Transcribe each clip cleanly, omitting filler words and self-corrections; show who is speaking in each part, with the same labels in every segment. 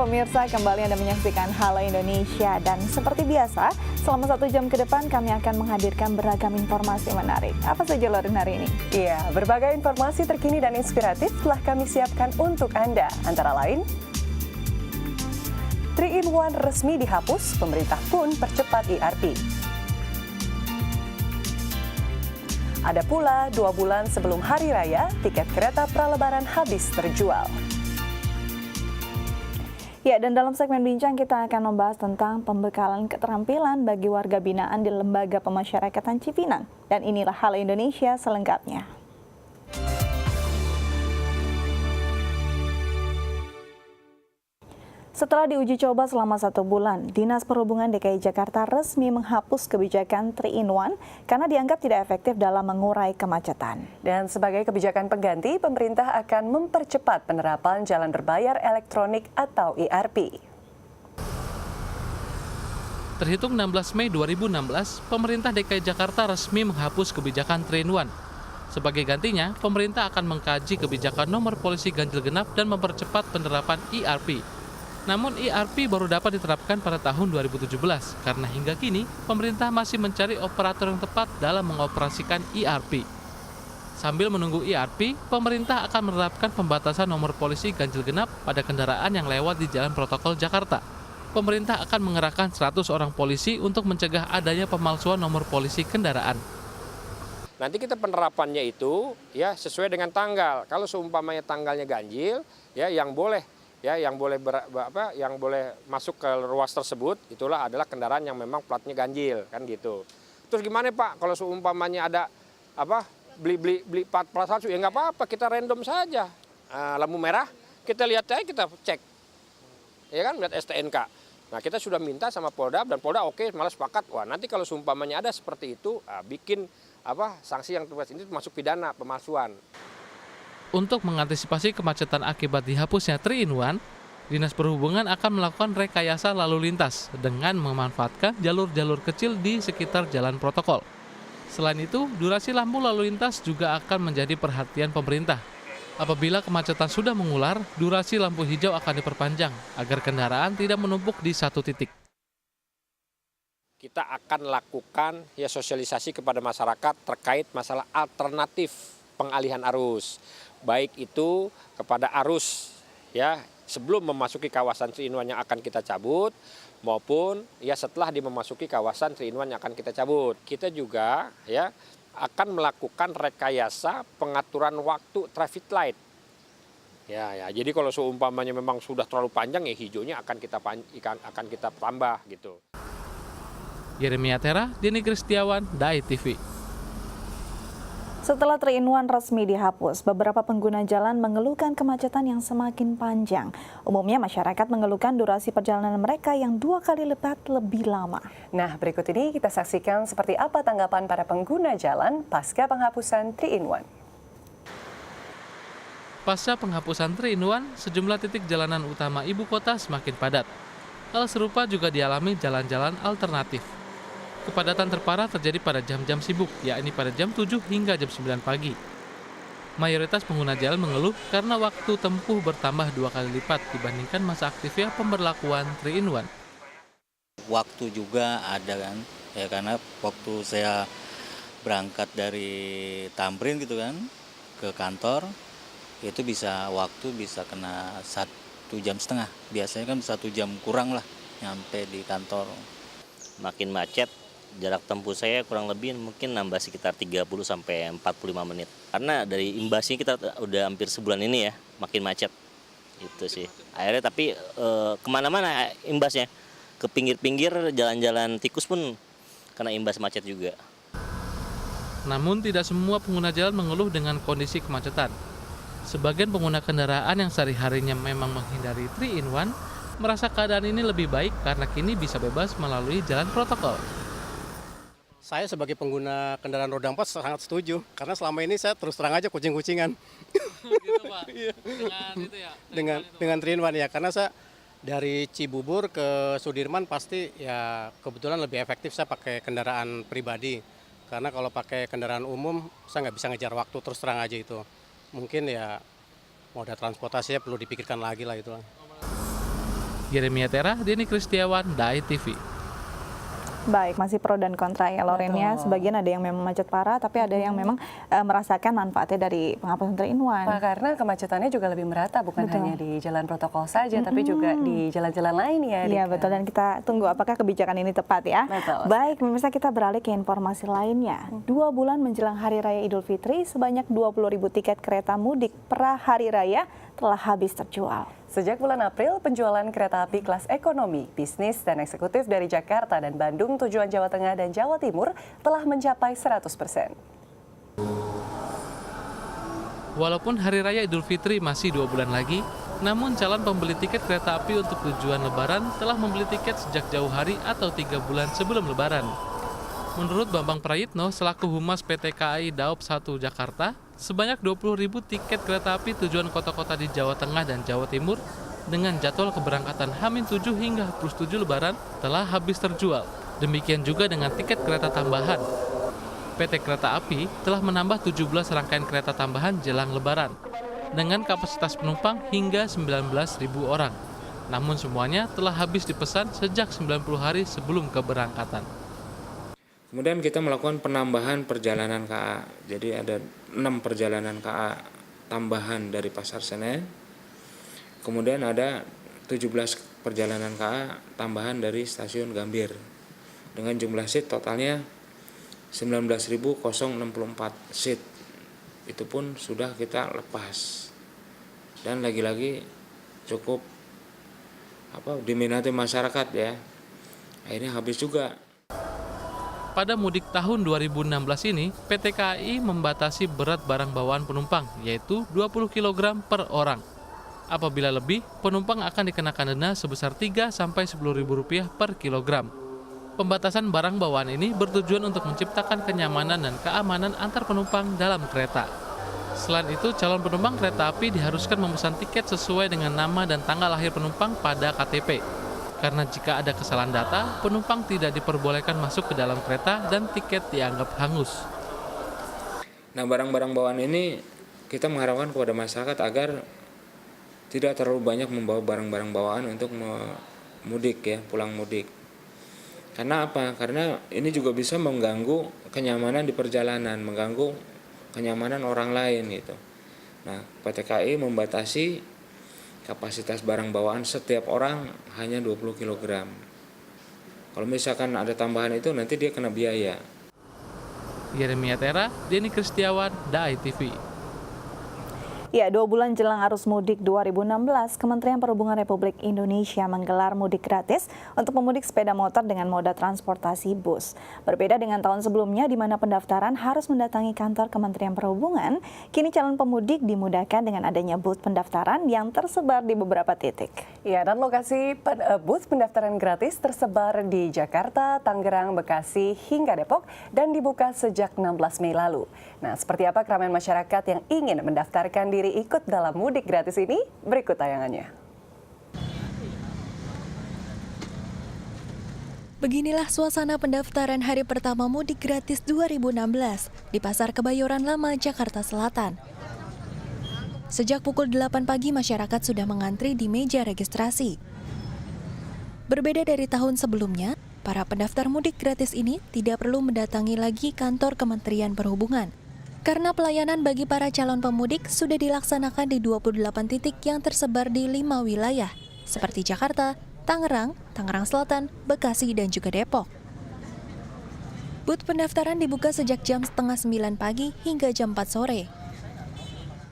Speaker 1: pemirsa, kembali Anda menyaksikan Halo Indonesia. Dan seperti biasa, selama 1 jam ke depan kami akan menghadirkan beragam informasi menarik. Apa saja Lorin hari ini?
Speaker 2: Iya, berbagai informasi terkini dan inspiratif telah kami siapkan untuk Anda. Antara lain, 3-in-1 resmi dihapus, pemerintah pun percepat ERP. Ada pula 2 bulan sebelum Hari Raya, tiket kereta pralebaran habis terjual.
Speaker 1: Ya, dan dalam segmen bincang kita akan membahas tentang pembekalan keterampilan bagi warga binaan di Lembaga Pemasyarakatan Cipinang. Dan inilah Halo Indonesia selengkapnya. Setelah diuji coba selama 1 bulan, Dinas Perhubungan DKI Jakarta resmi menghapus kebijakan 3-in-1 karena dianggap tidak efektif dalam mengurai kemacetan.
Speaker 2: Dan sebagai kebijakan pengganti, pemerintah akan mempercepat penerapan jalan berbayar elektronik atau ERP.
Speaker 3: Terhitung 16 Mei 2016, pemerintah DKI Jakarta resmi menghapus kebijakan 3-in-1. Sebagai gantinya, pemerintah akan mengkaji kebijakan nomor polisi ganjil genap dan mempercepat penerapan ERP. Namun ERP baru dapat diterapkan pada tahun 2017 karena hingga kini pemerintah masih mencari operator yang tepat dalam mengoperasikan ERP. Sambil menunggu ERP, pemerintah akan menerapkan pembatasan nomor polisi ganjil genap pada kendaraan yang lewat di Jalan Protokol Jakarta. Pemerintah akan mengerahkan 100 orang polisi untuk mencegah adanya pemalsuan nomor polisi kendaraan.
Speaker 4: Nanti kita penerapannya itu ya sesuai dengan tanggal. Kalau seumpamanya tanggalnya ganjil, ya yang boleh masuk ke ruas tersebut itulah adalah kendaraan yang memang platnya ganjil kan gitu. Terus gimana Pak kalau seumpamanya ada beli plat palsu ya nggak apa-apa, kita random saja. Lampu merah kita lihat aja, kita cek. Ya kan, lihat STNK. Nah, kita sudah minta sama Polda dan Polda oke, malah sepakat. Wah, nanti kalau seumpamanya ada seperti itu bikin sanksi yang tegas ini masuk pidana pemalsuan.
Speaker 3: Untuk mengantisipasi kemacetan akibat dihapusnya 3-in-1, Dinas Perhubungan akan melakukan rekayasa lalu lintas dengan memanfaatkan jalur-jalur kecil di sekitar jalan protokol. Selain itu, durasi lampu lalu lintas juga akan menjadi perhatian pemerintah. Apabila kemacetan sudah mengular, durasi lampu hijau akan diperpanjang agar kendaraan tidak menumpuk di satu titik.
Speaker 4: Kita akan lakukan sosialisasi kepada masyarakat terkait masalah alternatif pengalihan arus. Baik itu kepada arus sebelum memasuki kawasan 3-in-1 yang akan kita cabut maupun setelah memasuki kawasan 3-in-1 yang akan kita cabut. Kita juga akan melakukan rekayasa pengaturan waktu traffic light. Jadi kalau seumpamanya memang sudah terlalu panjang hijaunya akan kita tambah gitu.
Speaker 3: Yeremia Tera, Denny Kristiawan, Dai TV.
Speaker 1: Setelah 3-in-1 resmi dihapus, beberapa pengguna jalan mengeluhkan kemacetan yang semakin panjang. Umumnya masyarakat mengeluhkan durasi perjalanan mereka yang 2 kali lipat lebih lama.
Speaker 2: Nah, berikut ini kita saksikan seperti apa tanggapan para pengguna jalan pasca penghapusan 3-in-1.
Speaker 3: Pasca penghapusan 3-in-1, sejumlah titik jalanan utama ibu kota semakin padat. Hal serupa juga dialami jalan-jalan alternatif. Kepadatan terparah terjadi pada jam-jam sibuk, yakni pada jam 7 hingga jam 9 pagi. Mayoritas pengguna jalan mengeluh karena waktu tempuh bertambah 2 kali lipat dibandingkan masa aktifnya pemberlakuan 3-in-1.
Speaker 5: Waktu juga ada kan, karena waktu saya berangkat dari Tamrin gitu kan, ke kantor, itu waktu bisa kena 1,5 jam. Biasanya kan 1 jam kurang lah nyampe di kantor.
Speaker 6: Makin macet, jarak tempuh saya kurang lebih mungkin nambah sekitar 30 sampai 45 menit. Karena dari imbasnya kita udah hampir sebulan ini makin macet. Itu sih. Akhirnya tapi kemana-mana imbasnya. Ke pinggir-pinggir jalan-jalan tikus pun kena imbas macet juga.
Speaker 3: Namun tidak semua pengguna jalan mengeluh dengan kondisi kemacetan. Sebagian pengguna kendaraan yang sehari-harinya memang menghindari 3-in-1 merasa keadaan ini lebih baik karena kini bisa bebas melalui jalan protokol.
Speaker 7: Saya sebagai pengguna kendaraan roda 4 sangat setuju, karena selama ini saya terus terang aja kucing-kucingan.
Speaker 3: Gitu Pak,
Speaker 7: dengan 3-in-1 karena saya dari Cibubur ke Sudirman pasti kebetulan lebih efektif saya pakai kendaraan pribadi. Karena kalau pakai kendaraan umum saya nggak bisa ngejar waktu, terus terang aja itu. Mungkin moda transportasinya perlu dipikirkan lagi lah itu.
Speaker 3: Yeremia Tera, Denny Kristiawan, Dai TV.
Speaker 1: Baik, masih pro dan kontra ya Loren ya.
Speaker 2: Betul.
Speaker 1: Sebagian ada yang memang macet parah, tapi ada yang memang merasakan manfaatnya dari penghapusan 3-in-1.
Speaker 2: Pak, karena kemacetannya juga lebih merata, bukan
Speaker 1: Betul.
Speaker 2: hanya di jalan protokol saja, tapi juga di jalan-jalan lain ya.
Speaker 1: Iya
Speaker 2: Dika.
Speaker 1: betul, dan kita tunggu apakah kebijakan ini tepat ya.
Speaker 2: Betul.
Speaker 1: Baik, pemirsa, kita beralih ke informasi lainnya. 2 bulan menjelang Hari Raya Idul Fitri, sebanyak 20.000 tiket kereta mudik pra Hari Raya telah habis terjual.
Speaker 2: Sejak bulan April, penjualan kereta api kelas ekonomi, bisnis, dan eksekutif dari Jakarta dan Bandung tujuan Jawa Tengah dan Jawa Timur telah mencapai 100%.
Speaker 3: Walaupun Hari Raya Idul Fitri masih 2 bulan lagi, namun calon pembeli tiket kereta api untuk tujuan Lebaran telah membeli tiket sejak jauh hari atau 3 bulan sebelum Lebaran. Menurut Bambang Prayitno, selaku Humas PT KAI Daop 1 Jakarta, sebanyak 20.000 tiket kereta api tujuan kota-kota di Jawa Tengah dan Jawa Timur dengan jadwal keberangkatan H-7 hingga H+7 Lebaran telah habis terjual. Demikian juga dengan tiket kereta tambahan. PT Kereta Api telah menambah 17 rangkaian kereta tambahan jelang Lebaran dengan kapasitas penumpang hingga 19.000 orang. Namun semuanya telah habis dipesan sejak 90 hari sebelum keberangkatan.
Speaker 8: Kemudian kita melakukan penambahan perjalanan KA. Jadi ada 6 perjalanan KA tambahan dari Pasar Senen. Kemudian ada 17 perjalanan KA tambahan dari Stasiun Gambir. Dengan jumlah seat totalnya 19.064 seat. Itu pun sudah kita lepas. Dan lagi-lagi cukup diminati masyarakat ya. Akhirnya habis juga.
Speaker 3: Pada mudik tahun 2016 ini, PT KAI membatasi berat barang bawaan penumpang, yaitu 20 kg per orang. Apabila lebih, penumpang akan dikenakan denda sebesar Rp3-10.000 per kilogram. Pembatasan barang bawaan ini bertujuan untuk menciptakan kenyamanan dan keamanan antar penumpang dalam kereta. Selain itu, calon penumpang kereta api diharuskan memesan tiket sesuai dengan nama dan tanggal lahir penumpang pada KTP. Karena jika ada kesalahan data, penumpang tidak diperbolehkan masuk ke dalam kereta dan tiket dianggap hangus.
Speaker 8: Nah, barang-barang bawaan ini kita mengharapkan kepada masyarakat agar tidak terlalu banyak membawa barang-barang bawaan untuk mudik ya, pulang mudik. Karena apa? Karena ini juga bisa mengganggu kenyamanan di perjalanan, mengganggu kenyamanan orang lain gitu. Nah, PT KAI membatasi kapasitas barang bawaan setiap orang hanya 20 kg. Kalau misalkan ada tambahan itu nanti dia kena biaya.
Speaker 3: Yeremia Tera, Denny Kristiawan, Dai TV.
Speaker 1: Ya, 2 bulan jelang arus mudik 2016, Kementerian Perhubungan Republik Indonesia menggelar mudik gratis untuk pemudik sepeda motor dengan moda transportasi bus. Berbeda dengan tahun sebelumnya di mana pendaftaran harus mendatangi kantor Kementerian Perhubungan, kini calon pemudik dimudahkan dengan adanya booth pendaftaran yang tersebar di beberapa titik.
Speaker 2: Ya, dan lokasi booth pendaftaran gratis tersebar di Jakarta, Tangerang, Bekasi, hingga Depok dan dibuka sejak 16 Mei lalu. Nah, seperti apa keramaian masyarakat yang ingin mendaftarkan diri ikut dalam mudik gratis ini? Berikut tayangannya.
Speaker 9: Beginilah suasana pendaftaran hari pertama mudik gratis 2016 di Pasar Kebayoran Lama, Jakarta Selatan. Sejak pukul 8 pagi masyarakat sudah mengantri di meja registrasi. Berbeda dari tahun sebelumnya, para pendaftar mudik gratis ini tidak perlu mendatangi lagi kantor Kementerian Perhubungan. Karena pelayanan bagi para calon pemudik sudah dilaksanakan di 28 titik yang tersebar di 5 wilayah, seperti Jakarta, Tangerang, Tangerang Selatan, Bekasi, dan juga Depok. Booth pendaftaran dibuka sejak jam 8:30 pagi hingga jam 4 sore.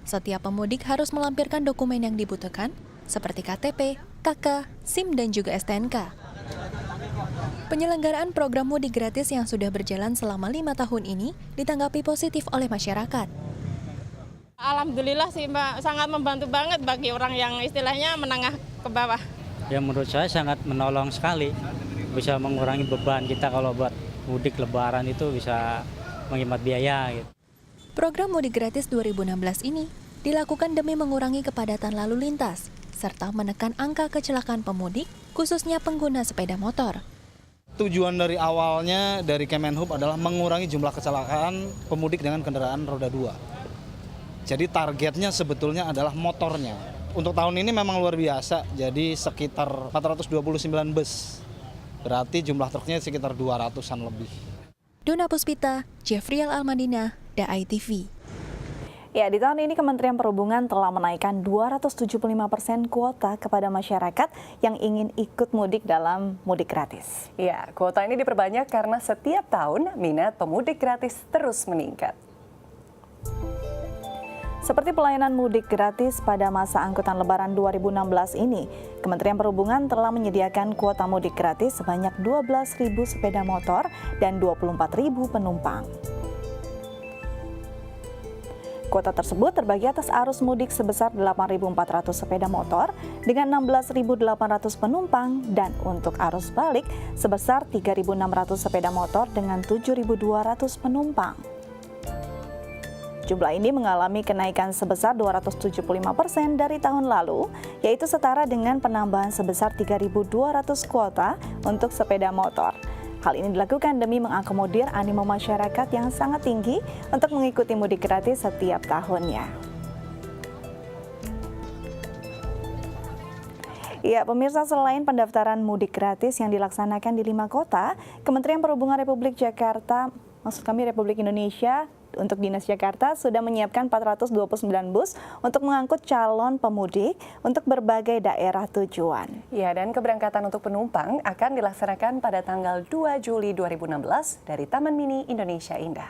Speaker 9: Setiap pemudik harus melampirkan dokumen yang dibutuhkan, seperti KTP, KK, SIM, dan juga STNK. Penyelenggaraan program mudik gratis yang sudah berjalan selama 5 tahun ini ditanggapi positif oleh masyarakat.
Speaker 10: Alhamdulillah sih Mbak, sangat membantu banget bagi orang yang istilahnya menengah ke bawah.
Speaker 11: Ya menurut saya sangat menolong sekali, bisa mengurangi beban kita kalau buat mudik lebaran itu bisa menghemat biaya gitu.
Speaker 9: Program mudik gratis 2016 ini dilakukan demi mengurangi kepadatan lalu lintas, serta menekan angka kecelakaan pemudik, khususnya pengguna sepeda motor.
Speaker 12: Tujuan dari awalnya dari Kemenhub adalah mengurangi jumlah kecelakaan pemudik dengan kendaraan roda 2. Jadi targetnya sebetulnya adalah motornya. Untuk tahun ini memang luar biasa, jadi sekitar 429 bus. Berarti jumlah truknya sekitar 200-an lebih.
Speaker 9: Dona Puspita, Jeffriel Almadina, DAI TV.
Speaker 1: Ya, di tahun ini Kementerian Perhubungan telah menaikkan 275% kuota kepada masyarakat yang ingin ikut mudik dalam mudik gratis.
Speaker 2: Ya, kuota ini diperbanyak karena setiap tahun minat pemudik gratis terus meningkat.
Speaker 1: Seperti pelayanan mudik gratis pada masa angkutan Lebaran 2016 ini, Kementerian Perhubungan telah menyediakan kuota mudik gratis sebanyak 12.000 sepeda motor dan 24.000 penumpang. Kuota tersebut terbagi atas arus mudik sebesar 8.400 sepeda motor dengan 16.800 penumpang dan untuk arus balik sebesar 3.600 sepeda motor dengan 7.200 penumpang. Jumlah ini mengalami kenaikan sebesar 275% dari tahun lalu, yaitu setara dengan penambahan sebesar 3.200 kuota untuk sepeda motor. Hal ini dilakukan demi mengakomodir animo masyarakat yang sangat tinggi untuk mengikuti mudik gratis setiap tahunnya. Ya, pemirsa, selain pendaftaran mudik gratis yang dilaksanakan di 5 kota, Kementerian Perhubungan Republik Republik Indonesia untuk Dinas Jakarta sudah menyiapkan 429 bus untuk mengangkut calon pemudik untuk berbagai daerah tujuan.
Speaker 2: Ya, dan keberangkatan untuk penumpang akan dilaksanakan pada tanggal 2 Juli 2016 dari Taman Mini Indonesia Indah.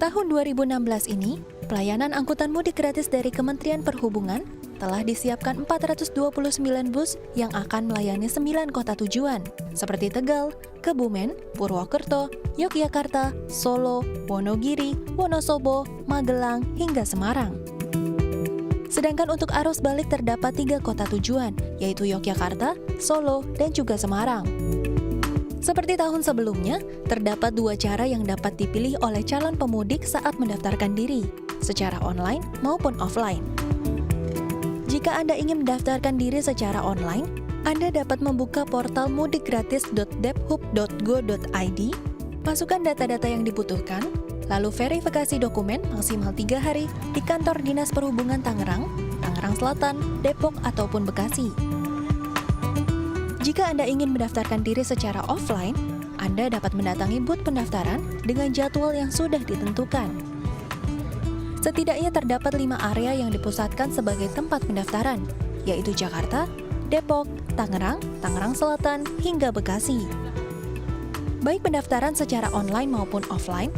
Speaker 9: Tahun 2016 ini, pelayanan angkutan mudik gratis dari Kementerian Perhubungan telah disiapkan 429 bus yang akan melayani 9 kota tujuan, seperti Tegal, Kebumen, Purwokerto, Yogyakarta, Solo, Wonogiri, Wonosobo, Magelang, hingga Semarang. Sedangkan untuk arus balik terdapat 3 kota tujuan, yaitu Yogyakarta, Solo, dan juga Semarang. Seperti tahun sebelumnya, terdapat 2 cara yang dapat dipilih oleh calon pemudik saat mendaftarkan diri, secara online maupun offline. Jika Anda ingin mendaftarkan diri secara online, Anda dapat membuka portal mudikgratis.debhub.go.id, masukkan data-data yang dibutuhkan, lalu verifikasi dokumen maksimal 3 hari di kantor Dinas Perhubungan Tangerang, Tangerang Selatan, Depok, ataupun Bekasi. Jika Anda ingin mendaftarkan diri secara offline, Anda dapat mendatangi booth pendaftaran dengan jadwal yang sudah ditentukan. Setidaknya terdapat 5 area yang dipusatkan sebagai tempat pendaftaran, yaitu Jakarta, Depok, Tangerang, Tangerang Selatan, hingga Bekasi. Baik pendaftaran secara online maupun offline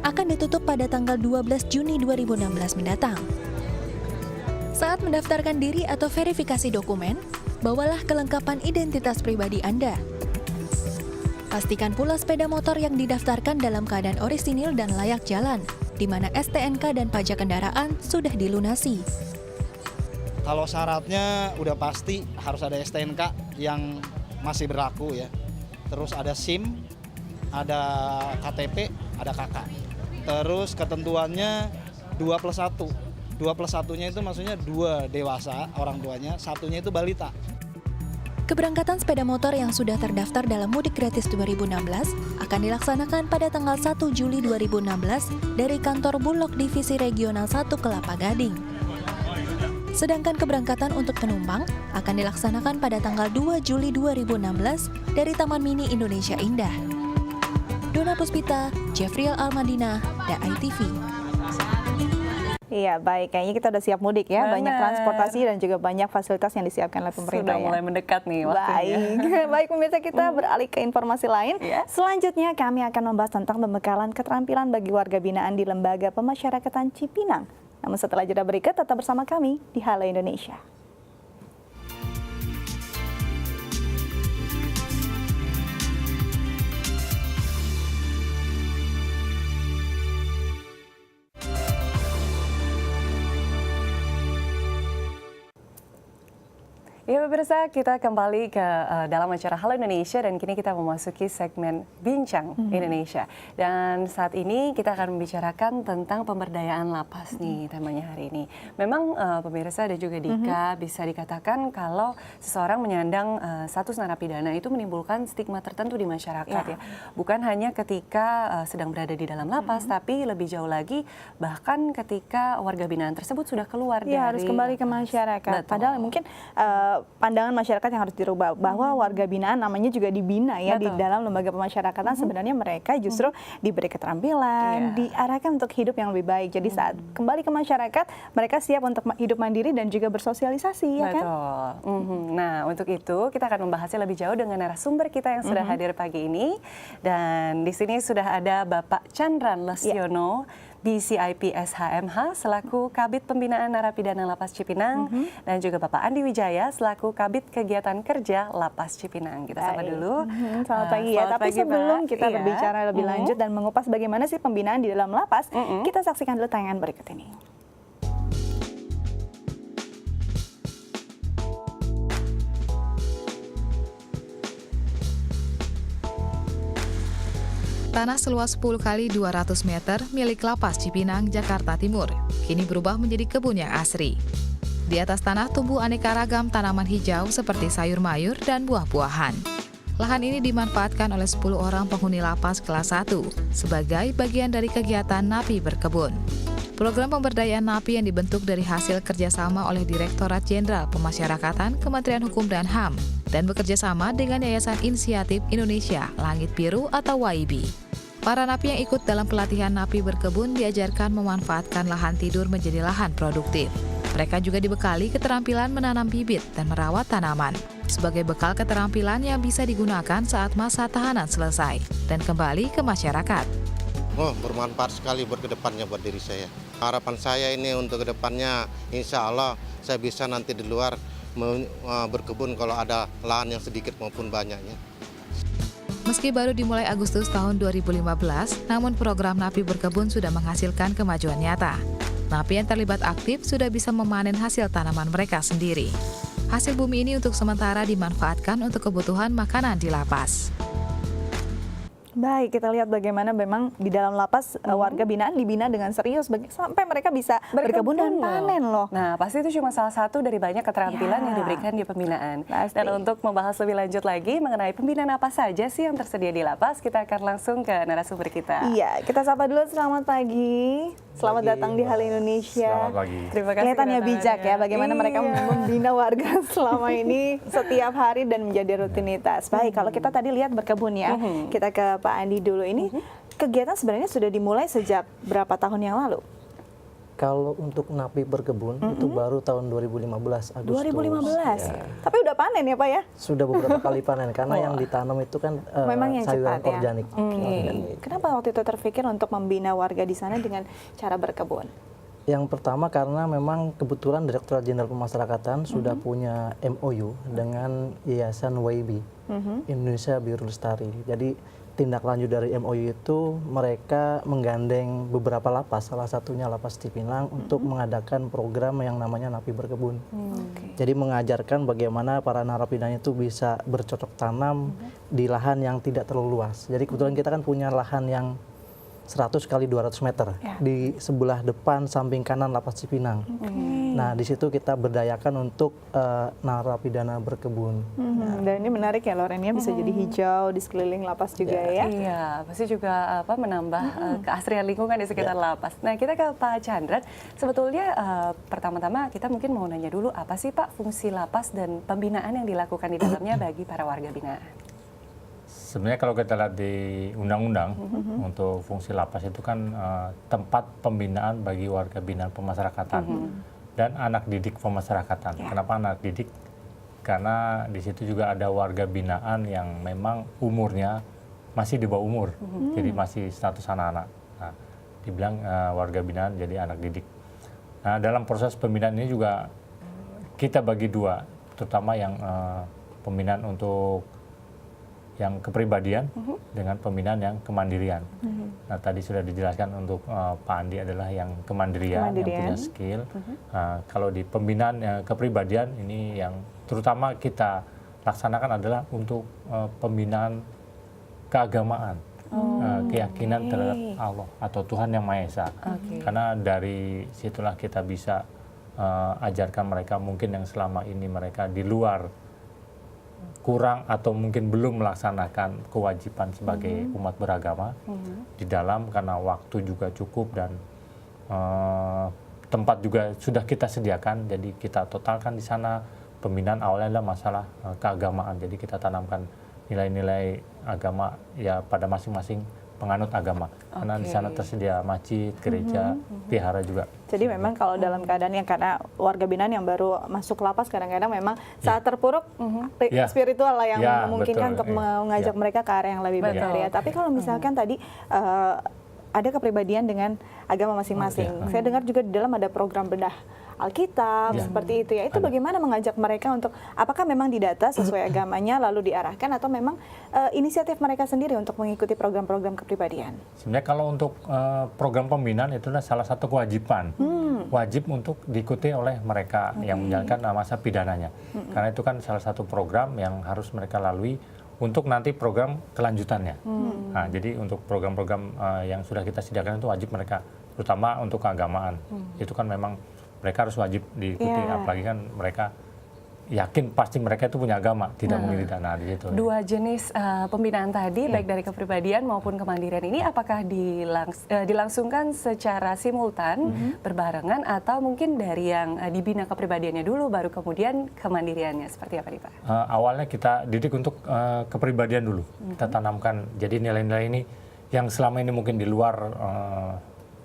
Speaker 9: akan ditutup pada tanggal 12 Juni 2016 mendatang. Saat mendaftarkan diri atau verifikasi dokumen, bawalah kelengkapan identitas pribadi Anda. Pastikan pula sepeda motor yang didaftarkan dalam keadaan orisinil dan layak jalan, di mana STNK dan pajak kendaraan sudah dilunasi.
Speaker 12: Kalau syaratnya udah pasti harus ada STNK yang masih berlaku ya. Terus ada SIM, ada KTP, ada KK. Terus ketentuannya 2+1. 2+1-nya itu maksudnya 2 dewasa orang tuanya, 1-nya itu balita.
Speaker 9: Keberangkatan sepeda motor yang sudah terdaftar dalam Mudik Gratis 2016 akan dilaksanakan pada tanggal 1 Juli 2016 dari kantor Bulog Divisi Regional 1 Kelapa Gading. Sedangkan keberangkatan untuk penumpang akan dilaksanakan pada tanggal 2 Juli 2016 dari Taman Mini Indonesia Indah. Dona Puspita, Jeffriel Almadina, DAI TV.
Speaker 1: Iya, baik. Kayaknya kita udah siap mudik ya.
Speaker 2: Benar.
Speaker 1: Banyak transportasi dan juga banyak fasilitas yang disiapkan oleh pemerintah.
Speaker 2: Sudah mulai mendekat nih waktunya.
Speaker 1: Baik. Baik, pemirsa, kita beralih ke informasi lain. Selanjutnya kami akan membahas tentang pembekalan keterampilan bagi warga binaan di Lembaga Pemasyarakatan Cipinang. Namun setelah jeda berikut, tetap bersama kami di Halo Indonesia.
Speaker 2: Ya pemirsa, kita kembali ke dalam acara Halo Indonesia dan kini kita memasuki segmen Bincang Indonesia. Dan saat ini kita akan membicarakan tentang pemberdayaan lapas nih temanya hari ini. Memang pemirsa dan juga Dika bisa dikatakan kalau seseorang menyandang status narapidana itu menimbulkan stigma tertentu di masyarakat ya. Bukan hanya ketika sedang berada di dalam lapas, tapi lebih jauh lagi bahkan ketika warga binaan tersebut sudah keluar dari
Speaker 1: harus kembali ke masyarakat.
Speaker 2: Betul.
Speaker 1: Padahal mungkin pandangan masyarakat yang harus dirubah bahwa warga binaan namanya juga dibina ya di dalam lembaga pemasyarakatan. Sebenarnya mereka justru diberi keterampilan, diarahkan untuk hidup yang lebih baik. Jadi saat kembali ke masyarakat, mereka siap untuk hidup mandiri dan juga bersosialisasi, ya kan?
Speaker 2: Nah, untuk itu kita akan membahasnya lebih jauh dengan narasumber kita yang sudah hadir pagi ini. Dan di sini sudah ada Bapak Chandran Lestiono, BCIP SHMH selaku Kabid Pembinaan Narapidana Lapas Cipinang dan juga Bapak Andi Wijaya selaku Kabid Kegiatan Kerja Lapas Cipinang. Kita sapa dulu.
Speaker 1: Selamat pagi ya. Tapi sebelum kita berbicara lebih lanjut dan mengupas bagaimana sih pembinaan di dalam lapas, kita saksikan dulu tayangan berikut ini.
Speaker 13: Tanah seluas 10 kali 200 meter milik Lapas Cipinang, Jakarta Timur, kini berubah menjadi kebun yang asri. Di atas tanah tumbuh aneka ragam tanaman hijau seperti sayur mayur dan buah-buahan. Lahan ini dimanfaatkan oleh 10 orang penghuni lapas kelas 1 sebagai bagian dari kegiatan Napi Berkebun. Program pemberdayaan napi yang dibentuk dari hasil kerjasama oleh Direktorat Jenderal Pemasyarakatan Kementerian Hukum dan HAM dan bekerjasama dengan Yayasan Inisiatif Indonesia Langit Biru atau YIB. Para napi yang ikut dalam pelatihan napi berkebun diajarkan memanfaatkan lahan tidur menjadi lahan produktif. Mereka juga dibekali keterampilan menanam bibit dan merawat tanaman sebagai bekal keterampilan yang bisa digunakan saat masa tahanan selesai dan kembali ke masyarakat.
Speaker 14: Oh, bermanfaat sekali buat kedepannya buat diri saya. Harapan saya ini untuk kedepannya, insya Allah saya bisa nanti di luar berkebun kalau ada lahan yang sedikit maupun banyaknya.
Speaker 13: Meski baru dimulai Agustus tahun 2015, namun program Napi Berkebun sudah menghasilkan kemajuan nyata. Napi yang terlibat aktif sudah bisa memanen hasil tanaman mereka sendiri. Hasil bumi ini untuk sementara dimanfaatkan untuk kebutuhan makanan di lapas.
Speaker 1: Baik, kita lihat bagaimana memang di dalam lapas warga binaan dibina dengan serius sampai mereka bisa berkebun dan panen loh.
Speaker 2: Nah, pasti itu cuma salah satu dari banyak keterampilan yang diberikan di pembinaan. Dan untuk membahas lebih lanjut lagi mengenai pembinaan apa saja sih yang tersedia di lapas, kita akan langsung ke narasumber kita.
Speaker 1: Iya, kita sapa dulu. Selamat pagi. Selamat datang di Halo Indonesia.
Speaker 15: Selamat pagi.
Speaker 2: Terima kasih.
Speaker 1: Kelihatannya bijak ya bagaimana mereka membina warga selama ini setiap hari dan menjadi rutinitas. Baik, kalau kita tadi lihat berkebun ya. Kita ke Pak Andi dulu ini. Kegiatan sebenarnya sudah dimulai sejak berapa tahun yang lalu?
Speaker 16: Kalau untuk Napi Berkebun itu baru tahun 2015 Agustus.
Speaker 1: 2015.
Speaker 16: Ya.
Speaker 1: Tapi udah panen ya Pak ya?
Speaker 16: Sudah beberapa kali panen karena yang ditanam itu kan
Speaker 1: memang yang
Speaker 16: sayuran
Speaker 1: cepat,
Speaker 16: organik.
Speaker 1: Kenapa waktu itu terpikir untuk membina warga di sana dengan cara berkebun?
Speaker 16: Yang pertama karena memang kebetulan Direktorat Jenderal Pemasyarakatan sudah punya MOU dengan Yayasan YIB, Indonesia Biru Lestari. Jadi tindak lanjut dari MOU itu mereka menggandeng beberapa lapas, salah satunya Lapas Cipinang untuk mengadakan program yang namanya Napi Berkebun. Jadi mengajarkan bagaimana para narapidana itu bisa bercocok tanam di lahan yang tidak terlalu luas. Jadi kebetulan kita kan punya lahan yang 100 kali 200 meter di sebelah depan samping kanan Lapas Cipinang. Nah, di situ kita berdayakan untuk narapidana berkebun.
Speaker 1: Dan ini menarik ya Lorenia, bisa jadi hijau di sekeliling lapas juga ya.
Speaker 2: Iya, pasti juga menambah keasrian lingkungan di sekitar lapas. Nah, kita ke Pak Chandran. Sebetulnya pertama-tama kita mungkin mau nanya dulu apa sih Pak fungsi lapas dan pembinaan yang dilakukan di dalamnya bagi para warga binaan?
Speaker 15: Sebenarnya kalau kita lihat di undang-undang untuk fungsi lapas itu kan tempat pembinaan bagi warga binaan pemasyarakatan dan anak didik pemasyarakatan. Kenapa anak didik? Karena di situ juga ada warga binaan yang memang umurnya masih di bawah umur, jadi masih status anak-anak. Nah, dibilang warga binaan jadi anak didik. Nah, dalam proses pembinaan ini juga kita bagi dua, terutama yang pembinaan untuk yang kepribadian dengan pembinaan yang kemandirian. Nah, tadi sudah dijelaskan untuk Pak Andi adalah yang kemandirian. Yang punya skill. Kalau di pembinaan kepribadian ini yang terutama kita laksanakan adalah untuk pembinaan keagamaan, keyakinan terhadap Allah atau Tuhan Yang Maha Esa. Karena dari situlah kita bisa ajarkan mereka mungkin yang selama ini mereka di luar kurang atau mungkin belum melaksanakan kewajiban sebagai umat beragama di dalam, karena waktu juga cukup dan tempat juga sudah kita sediakan. Jadi kita totalkan di sana. Pembinaan awalnya adalah masalah keagamaan. Jadi kita tanamkan nilai-nilai agama ya pada masing-masing penganut agama. Karena di sana tersedia masjid, gereja, vihara juga.
Speaker 1: Jadi memang kalau dalam keadaan yang karena warga binaan yang baru masuk lapas kadang-kadang memang saat terpuruk spiritual lah yang memungkinkan untuk mengajak mereka ke arah yang lebih benar ya. Tapi kalau misalkan tadi ada kepribadian dengan agama masing-masing. Saya dengar juga di dalam ada program bedah Alkitab seperti itu ya. Itu bagaimana mengajak mereka untuk apakah memang didata sesuai agamanya lalu diarahkan atau memang inisiatif mereka sendiri untuk mengikuti program-program kepribadian?
Speaker 15: Sebenarnya kalau untuk program pembinaan itu adalah salah satu kewajiban. Wajib untuk diikuti oleh mereka yang menjalankan masa pidananya. Karena itu kan salah satu program yang harus mereka lalui untuk nanti program kelanjutannya. Nah, jadi untuk program-program yang sudah kita sediakan itu wajib mereka, terutama untuk keagamaan. Itu kan memang mereka harus wajib diikuti, apalagi kan mereka yakin pasti mereka itu punya agama, tidak memilih dana di situ.
Speaker 2: Dua jenis pembinaan tadi, baik dari kepribadian maupun kemandirian ini, apakah dilangsungkan secara simultan, berbarengan, atau mungkin dari yang dibina kepribadiannya dulu, baru kemudian kemandiriannya, seperti apa nih Pak?
Speaker 15: Awalnya kita didik untuk kepribadian dulu, kita tanamkan, jadi nilai-nilai ini yang selama ini mungkin di luar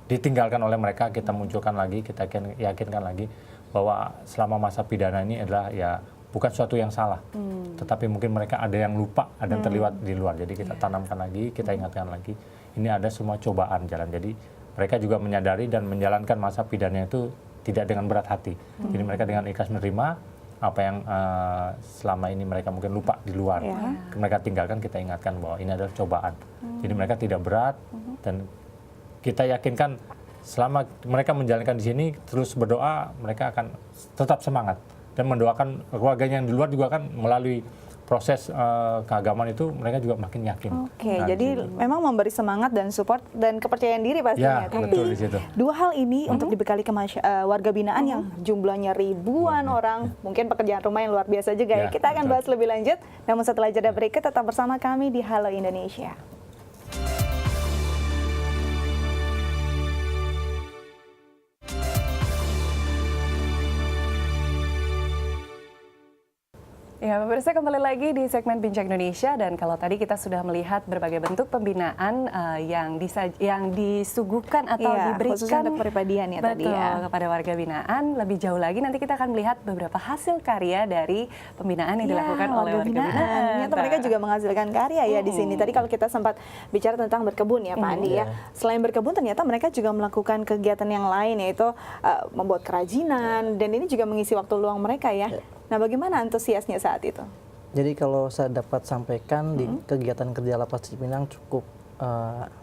Speaker 15: ditinggalkan oleh mereka, kita munculkan lagi, kita yakinkan lagi bahwa selama masa pidana ini adalah ya bukan suatu yang salah, tetapi mungkin mereka ada yang lupa, ada yang terlibat di luar. Jadi kita tanamkan lagi, kita ingatkan lagi, ini ada semua cobaan jalan. Jadi mereka juga menyadari dan menjalankan masa pidana itu tidak dengan berat hati. Jadi mereka dengan ikhlas menerima apa yang selama ini mereka mungkin lupa di luar. Mereka tinggalkan, kita ingatkan bahwa ini adalah cobaan. Jadi mereka tidak berat dan kita yakinkan selama mereka menjalankan di sini terus berdoa, mereka akan tetap semangat dan mendoakan keluarganya yang di luar juga kan melalui proses keagamaan itu mereka juga makin yakin.
Speaker 1: Jadi memang memberi semangat dan support dan kepercayaan diri pastinya. Tapi
Speaker 15: betul di situ.
Speaker 1: Dua hal ini untuk dibekali ke warga binaan yang jumlahnya ribuan orang, mungkin pekerjaan rumah yang luar biasa juga ya. Kita akan bahas lebih lanjut. Namun setelah jeda berikut tetap bersama kami di Halo Indonesia.
Speaker 2: Ya, pemirsa, kembali lagi di segmen Bincang Indonesia, dan kalau tadi kita sudah melihat berbagai bentuk pembinaan yang disuguhkan atau diberikan
Speaker 1: untuk kepribadian ya tadi ya
Speaker 2: kepada warga binaan. Lebih jauh lagi nanti kita akan melihat beberapa hasil karya dari pembinaan yang dilakukan oleh warga binaan.
Speaker 1: Ternyata mereka juga menghasilkan karya ya di sini. Tadi kalau kita sempat bicara tentang berkebun ya Pak Andi ya. Selain berkebun ternyata mereka juga melakukan kegiatan yang lain, yaitu membuat kerajinan, dan ini juga mengisi waktu luang mereka ya. Nah, bagaimana antusiasnya saat itu?
Speaker 16: Jadi kalau saya dapat sampaikan di kegiatan kerja Lapas Cipinang cukup